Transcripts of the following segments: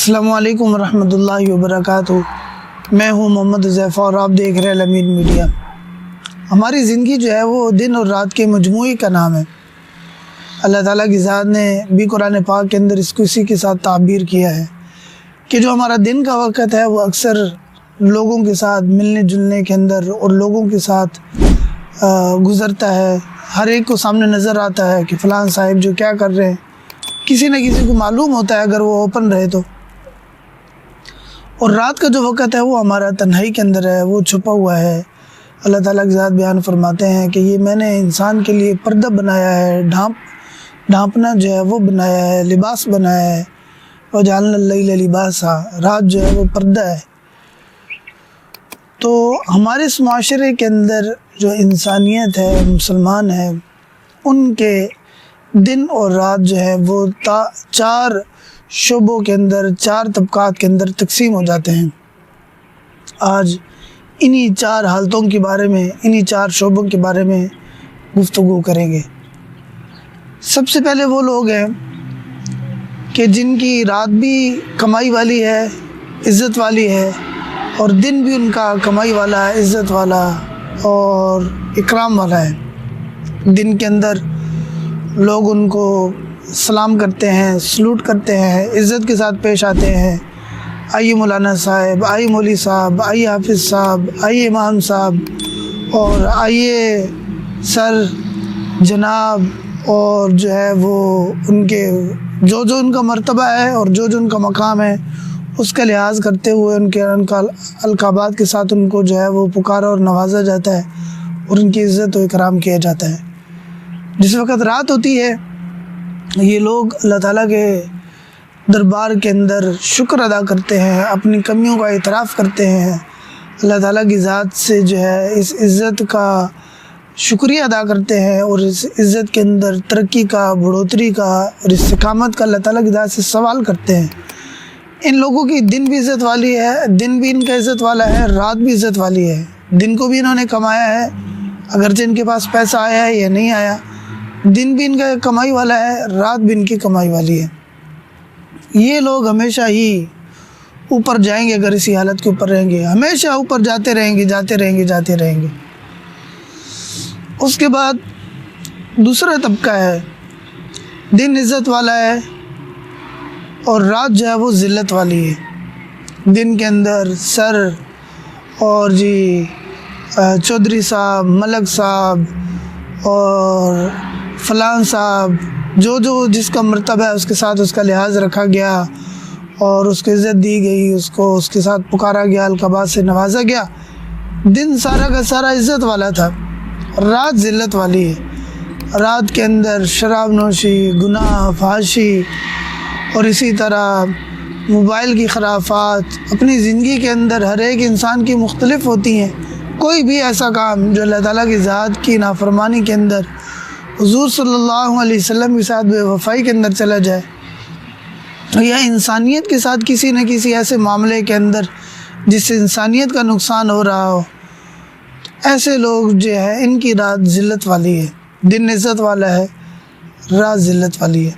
السلام علیکم ورحمۃ اللہ وبرکاتہ۔ میں ہوں محمد حذیفہ اور آپ دیکھ رہے ہیں الامین میڈیا۔ ہماری زندگی جو ہے وہ دن اور رات کے مجموعے کا نام ہے۔ اللہ تعالیٰ کی ذات نے بھی قرآن پاک کے اندر اس کو اسی کے ساتھ تعبیر کیا ہے کہ جو ہمارا دن کا وقت ہے وہ اکثر لوگوں کے ساتھ ملنے جلنے کے اندر اور لوگوں کے ساتھ گزرتا ہے۔ ہر ایک کو سامنے نظر آتا ہے کہ فلان صاحب جو کیا کر رہے ہیں، کسی نہ کسی کو معلوم ہوتا ہے اگر وہ اوپن رہے تو۔ اور رات کا جو وقت ہے وہ ہمارا تنہائی کے اندر ہے، وہ چھپا ہوا ہے۔ اللہ تعالیٰ کی ذات بیان فرماتے ہیں کہ یہ میں نے انسان کے لیے پردہ بنایا ہے، ڈھانپنا جو ہے وہ بنایا ہے، لباس بنایا ہے۔ وَجَعَلْنَا اللَّيْلَ لِبَاسًا، رات جو ہے وہ پردہ ہے۔ تو ہمارے اس معاشرے کے اندر جو انسانیت ہے، مسلمان ہیں، ان کے دن اور رات جو ہے وہ چار شعبوں کے اندر، چار طبقات کے اندر تقسیم ہو جاتے ہیں۔ آج انہی چار حالتوں کے بارے میں، انہی چار شعبوں کے بارے میں گفتگو کریں گے۔ سب سے پہلے وہ لوگ ہیں کہ جن کی رات بھی کمائی والی ہے، عزت والی ہے، اور دن بھی ان کا کمائی والا ہے، عزت والا اور اکرام والا ہے۔ دن کے اندر لوگ ان کو سلام کرتے ہیں، سلوٹ کرتے ہیں، عزت کے ساتھ پیش آتے ہیں۔ آئیے مولانا صاحب، آئیے مولوی صاحب، آئیے حافظ صاحب، آئیے امام صاحب، اور آئیے سر، جناب، اور جو ہے وہ ان کے جو ان کا مرتبہ ہے اور جو ان کا مقام ہے اس کا لحاظ کرتے ہوئے ان کے القابات کے ساتھ ان کو جو ہے وہ پکارا اور نوازا جاتا ہے اور ان کی عزت و اکرام کیا جاتا ہے۔ جس وقت رات ہوتی ہے یہ لوگ اللہ تعالیٰ کے دربار کے اندر شکر ادا کرتے ہیں، اپنی کمیوں کا اعتراف کرتے ہیں، اللہ تعالیٰ کی ذات سے جو ہے اس عزت کا شکریہ ادا کرتے ہیں اور اس عزت کے اندر ترقی کا، بڑھوتری کا اور استقامت کا اللہ تعالیٰ کی ذات سے سوال کرتے ہیں۔ ان لوگوں کی دن بھی عزت والی ہے، دن بھی ان کا عزت والا ہے، رات بھی عزت والی ہے۔ دن کو بھی انہوں نے کمایا ہے، اگرچہ ان کے پاس پیسہ آیا ہے یا نہیں آیا، دن بھی ان کا کمائی والا ہے، رات بھی ان کی کمائی والی ہے۔ یہ لوگ ہمیشہ ہی اوپر جائیں گے اگر اسی حالت کے اوپر رہیں گے، ہمیشہ اوپر جاتے رہیں گے، جاتے رہیں گے، جاتے رہیں گے۔ اس کے بعد دوسرا طبقہ ہے، دن عزت والا ہے اور رات جو ہے وہ ذلت والی ہے۔ دن کے اندر سر اور چودھری صاحب، ملک صاحب اور فلان صاحب، جو جس کا مرتبہ ہے اس کے ساتھ اس کا لحاظ رکھا گیا اور اس کو عزت دی گئی، اس کو اس کے ساتھ پکارا گیا، القابات سے نوازا گیا۔ دن سارا کا سارا عزت والا تھا، رات ذلت والی ہے۔ رات کے اندر شراب نوشی، گناہ، فحاشی اور اسی طرح موبائل کی خرافات اپنی زندگی کے اندر ہر ایک انسان کی مختلف ہوتی ہیں۔ کوئی بھی ایسا کام جو اللہ تعالیٰ کی ذات کی نافرمانی کے اندر، حضور صلی اللہ علیہ وسلم کے ساتھ بے وفائی کے اندر چلا جائے، یا انسانیت کے ساتھ کسی نہ کسی ایسے معاملے کے اندر جس سے انسانیت کا نقصان ہو رہا ہو، ایسے لوگ جو ہے ان کی رات ذلت والی ہے۔ دن عزت والا ہے، رات ذلت والی ہے۔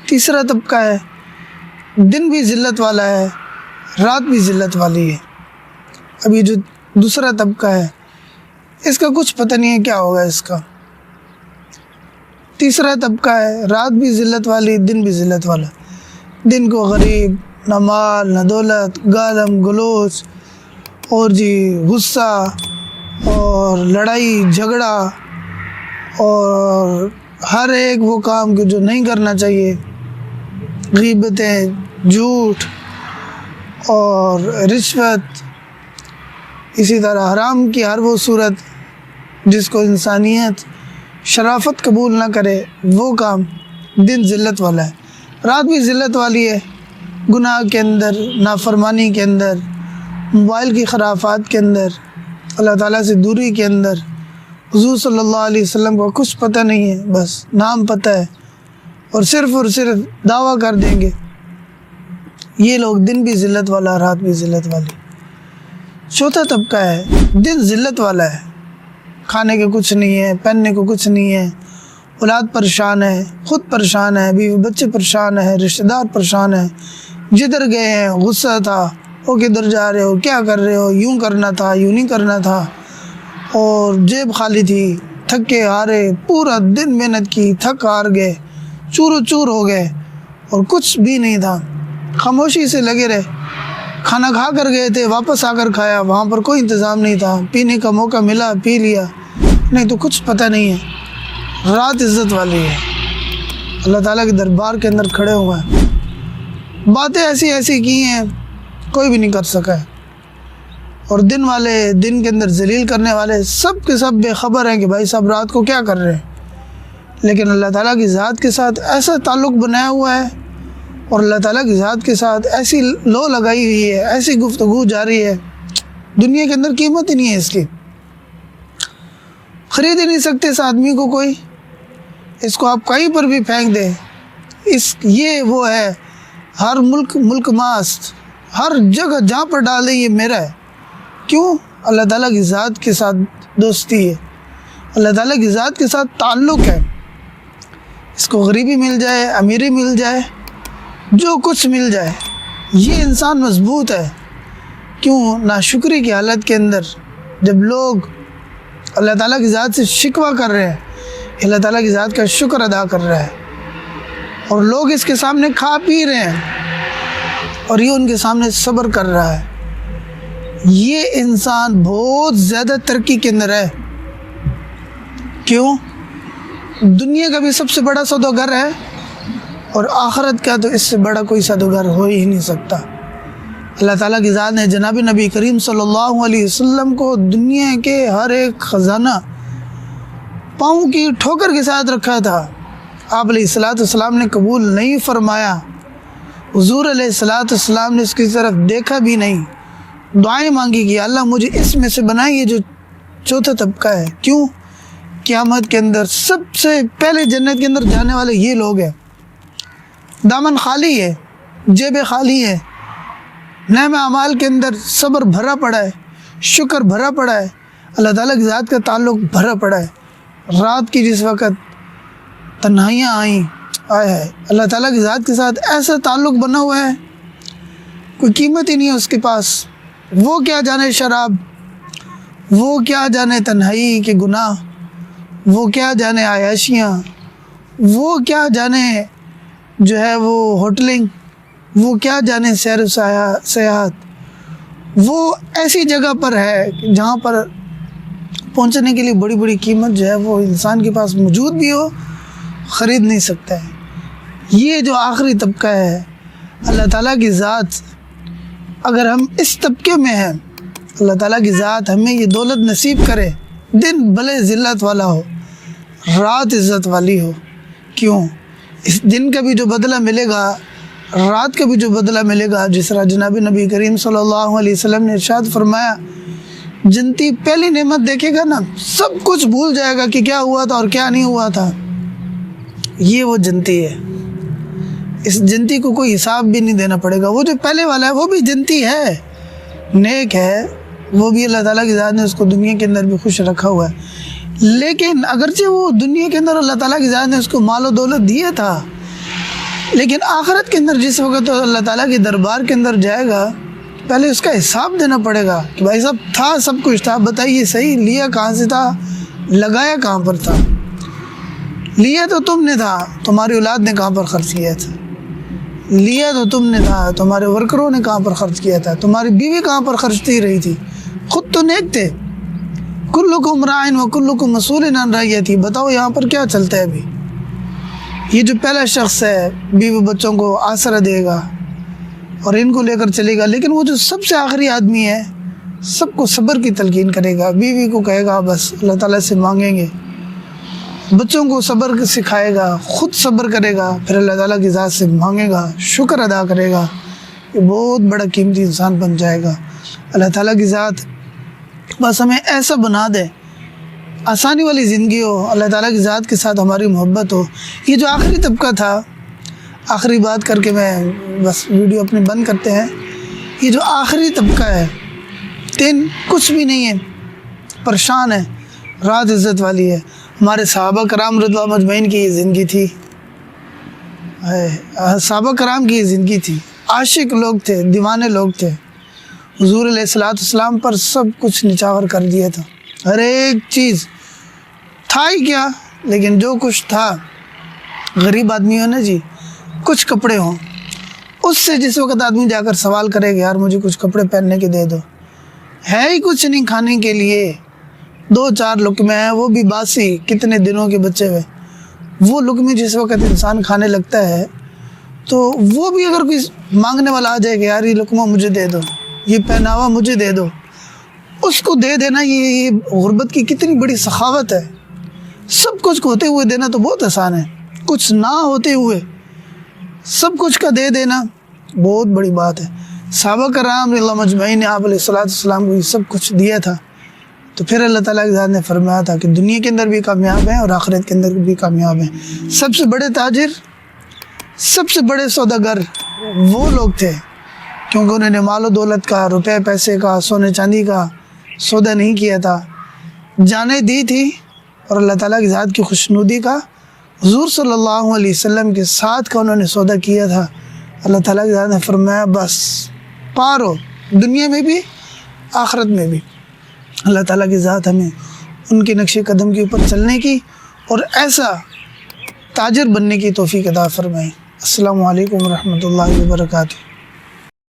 تیسرا طبقہ ہے، دن بھی ذلت والا ہے، رات بھی ذلت والی ہے۔ اب یہ جو دوسرا طبقہ ہے اس کا کچھ پتہ نہیں ہے کیا ہوگا اس کا۔ تیسرا طبقہ ہے، رات بھی ذلت والی، دن بھی ذلت والا۔ دن کو غریب، نہ مال نہ دولت، گالم گلوچ اور غصہ اور لڑائی جھگڑا اور ہر ایک وہ کام جو نہیں کرنا چاہیے، غیبتیں، جھوٹ اور رشوت، اسی طرح حرام کی ہر وہ صورت جس کو انسانیت شرافت قبول نہ کرے وہ کام، دن ذلت والا ہے۔ رات بھی ذلت والی ہے، گناہ کے اندر، نافرمانی کے اندر، موبائل کی خرافات کے اندر، اللہ تعالیٰ سے دوری کے اندر۔ حضور صلی اللہ علیہ وسلم کو کچھ پتہ نہیں ہے، بس نام پتہ ہے اور صرف دعویٰ کر دیں گے۔ یہ لوگ دن بھی ذلت والا، رات بھی ذلت والی۔ چوتھا طبقہ ہے، دن ذلت والا ہے، کھانے کے کچھ نہیں ہے، پہننے کو کچھ نہیں ہے، اولاد پریشان ہے، خود پریشان ہے، بیوی بچے پریشان ہے، رشتہ دار پریشان ہے، جدھر گئے ہیں غصہ تھا، وہ کدھر جا رہے ہو، کیا کر رہے ہو، یوں کرنا تھا، یوں نہیں کرنا تھا، اور جیب خالی تھی، تھکے ہارے، پورا دن محنت کی، تھک ہار گئے، چور و چور ہو گئے، اور کچھ بھی نہیں تھا، خاموشی سے لگے رہے۔ کھانا کھا کر گئے تھے، واپس آ کر کھایا، وہاں پر کوئی انتظام نہیں تھا، پینے کا موقع ملا پی لیا، نہیں تو کچھ پتہ نہیں ہے۔ رات عزت والی ہے، اللہ تعالیٰ کے دربار کے اندر کھڑے ہوئے ہیں، باتیں ایسی ایسی کی ہیں کوئی بھی نہیں کر سکا ہے، اور دن والے، دن کے اندر ذلیل کرنے والے سب کے سب بے خبر ہیں کہ بھائی صاحب رات کو کیا کر رہے ہیں، لیکن اللہ تعالیٰ کی ذات کے ساتھ ایسا تعلق بنایا ہوا ہے، اور اللہ تعالیٰ کی ذات کے ساتھ ایسی لو لگائی ہوئی ہے، ایسی گفتگو جاری ہے، دنیا کے اندر قیمت ہی نہیں ہے اس کی، خرید ہی نہیں سکتے اس آدمی کو کوئی، اس کو آپ کہیں پر بھی پھینک دیں، یہ وہ ہے، ہر ملک ماست، ہر جگہ جہاں پر ڈال دیں یہ میرا ہے۔ کیوں؟ اللہ تعالیٰ کی ذات کے ساتھ دوستی ہے، اللہ تعالیٰ کی ذات کے ساتھ تعلق ہے، اس کو غریبی مل جائے، امیری مل جائے، جو کچھ مل جائے، یہ انسان مضبوط ہے۔ کیوں؟ ناشکری کی حالت کے اندر جب لوگ اللہ تعالیٰ کی ذات سے شکوہ کر رہے ہیں، اللہ تعالیٰ کی ذات کا شکر ادا کر رہا ہے، اور لوگ اس کے سامنے کھا پی رہے ہیں اور یہ ان کے سامنے صبر کر رہا ہے، یہ انسان بہت زیادہ ترقی کے اندر ہے۔ کیوں؟ دنیا کا بھی سب سے بڑا سوداگر ہے، اور آخرت کا تو اس سے بڑا کوئی سوداگر ہو ہی نہیں سکتا۔ اللہ تعالیٰ کی ذات نے جناب نبی کریم صلی اللہ علیہ وسلم کو دنیا کے ہر ایک خزانہ پاؤں کی ٹھوکر کے ساتھ رکھا تھا، آپ علیہ السلام نے قبول نہیں فرمایا، حضور علیہ السلام نے اس کی طرف دیکھا بھی نہیں، دعائیں مانگی کہ اللہ مجھے اس میں سے بنائیے جو چوتھا طبقہ ہے۔ کیوں؟ قیامت کے اندر سب سے پہلے جنت کے اندر جانے والے یہ لوگ ہیں، دامن خالی ہے، جیبیں خالی ہے، نعم اعمال کے اندر صبر بھرا پڑا ہے، شکر بھرا پڑا ہے، اللہ تعالیٰ کی ذات کا تعلق بھرا پڑا ہے۔ رات کی جس وقت تنہائیاں آئیں، ہے اللہ تعالیٰ کی ذات کے ساتھ ایسا تعلق بنا ہوا ہے، کوئی قیمت ہی نہیں ہے اس کے پاس، وہ کیا جانے شراب، وہ کیا جانے تنہائی کے گناہ، وہ کیا جانے عیاشیاں، وہ کیا جانے جو ہے وہ ہوٹلنگ، وہ کیا جانے سیر و سیاحت، وہ ایسی جگہ پر ہے جہاں پر پہنچنے کے لیے بڑی بڑی قیمت جو ہے وہ انسان کے پاس موجود بھی ہو، خرید نہیں سکتا ہے۔ یہ جو آخری طبقہ ہے، اللہ تعالیٰ کی ذات، اگر ہم اس طبقے میں ہیں، اللہ تعالیٰ کی ذات ہمیں یہ دولت نصیب کرے، دن بھلے ذلت والا ہو، رات عزت والی ہو۔ کیوں؟ اس دن کا بھی جو بدلہ ملے گا، رات کا بھی جو بدلہ ملے گا، جس طرح جناب نبی کریم صلی اللہ علیہ وسلم نے ارشاد فرمایا، جنتی پہلی نعمت دیکھے گا نا، سب کچھ بھول جائے گا کہ کیا ہوا تھا اور کیا نہیں ہوا تھا۔ یہ وہ جنتی ہے، اس جنتی کو کوئی حساب بھی نہیں دینا پڑے گا۔ وہ جو پہلے والا ہے وہ بھی جنتی ہے، نیک ہے، وہ بھی اللہ تعالیٰ کی ذات نے اس کو دنیا کے اندر بھی خوش رکھا ہوا ہے، لیکن اگرچہ وہ دنیا کے اندر اللہ تعالیٰ کی ذات نے اس کو مال و دولت دیا تھا، لیکن آخرت کے اندر جس وقت اللہ تعالیٰ کے دربار کے اندر جائے گا، پہلے اس کا حساب دینا پڑے گا کہ بھائی صاحب تھا، سب کچھ تھا، بتائیے صحیح لیا کہاں سے تھا، لگایا کہاں پر تھا، لیا تو تم نے تھا، تمہاری اولاد نے کہاں پر خرچ کیا تھا، لیا تو تم نے تھا، تمہارے ورکروں نے کہاں پر خرچ کیا تھا، تمہاری بیوی کہاں پر خرچتی رہی تھی، خود تو نیک تھے۔ کلکم راعٍ وکلکم مسئول عن رعیتہ، بتاؤ یہاں پر کیا چلتا ہے ابھی؟ یہ جو پہلا شخص ہے بیوی بچوں کو آسرا دے گا اور ان کو لے کر چلے گا، لیکن وہ جو سب سے آخری آدمی ہے، سب کو صبر کی تلقین کرے گا، بیوی کو کہے گا بس اللہ تعالیٰ سے مانگیں گے، بچوں کو صبر سکھائے گا، خود صبر کرے گا، پھر اللہ تعالیٰ کی ذات سے مانگے گا، شکر ادا کرے گا، یہ بہت بڑا قیمتی انسان بن جائے گا۔ اللہ تعالیٰ کی ذات بس ہمیں ایسا بنا دے، آسانی والی زندگی ہو، اللہ تعالیٰ کی ذات کے ساتھ ہماری محبت ہو۔ یہ جو آخری طبقہ تھا، آخری بات کر کے میں بس ویڈیو اپنی بند کرتے ہیں، یہ جو آخری طبقہ ہے، دن کچھ بھی نہیں ہے، پریشان ہے، رات عزت والی ہے۔ ہمارے صحابہ کرام رضوان مجمعین کی یہ زندگی تھی، صحابہ کرام کی یہ زندگی تھی، عاشق لوگ تھے، دیوانے لوگ تھے، حضور علیہ السلام پر سب کچھ نچھاور کر دیا تھا، ہر ایک چیز تھا ہی کیا، لیکن جو کچھ تھا، غریب آدمی ہو نا جی، کچھ کپڑے ہوں، اس سے جس وقت آدمی جا کر سوال کرے کہ یار مجھے کچھ کپڑے پہننے کے دے دو، ہے ہی کچھ نہیں کھانے کے لیے، 2-4 لقمے ہیں وہ بھی باسی، کتنے دنوں کے بچے ہوئے، وہ لقمے جس وقت انسان کھانے لگتا ہے تو وہ بھی اگر کوئی مانگنے والا آ جائے کہ یار یہ لقمہ مجھے دے دو، یہ پہناوا مجھے دے دو، اس کو دے دینا یہ غربت کی کتنی بڑی سخاوت ہے۔ سب کچھ ہوتے ہوئے دینا تو بہت آسان ہے، کچھ نہ ہوتے ہوئے سب کچھ کا دے دینا بہت بڑی بات ہے۔ صحابہ کرام رضی اللہ مجمعین نے آپ علیہ السلام کو یہ سب کچھ دیا تھا، تو پھر اللہ تعالیٰ کی ذات نے فرمایا تھا کہ دنیا کے اندر بھی کامیاب ہیں اور آخرت کے اندر بھی کامیاب ہیں۔ سب سے بڑے تاجر، سب سے بڑے سوداگر وہ لوگ تھے کیونکہ انہوں نے مال و دولت کا، روپے پیسے کا، سونے چاندی کا سودا نہیں کیا تھا، جانیں دی تھی، اور اللہ تعالیٰ کی ذات کی خوشنودی کا، حضور صلی اللہ علیہ وسلم کے ساتھ کا انہوں نے سودا کیا تھا۔ اللہ تعالیٰ کی ذات نے فرمایا بس پار ہو، دنیا میں بھی آخرت میں بھی۔ اللہ تعالیٰ کی ذات ہمیں ان کے نقش قدم کے اوپر چلنے کی اور ایسا تاجر بننے کی توفیق عطا فرمائے۔ السلام علیکم ورحمۃ اللہ وبرکاتہ۔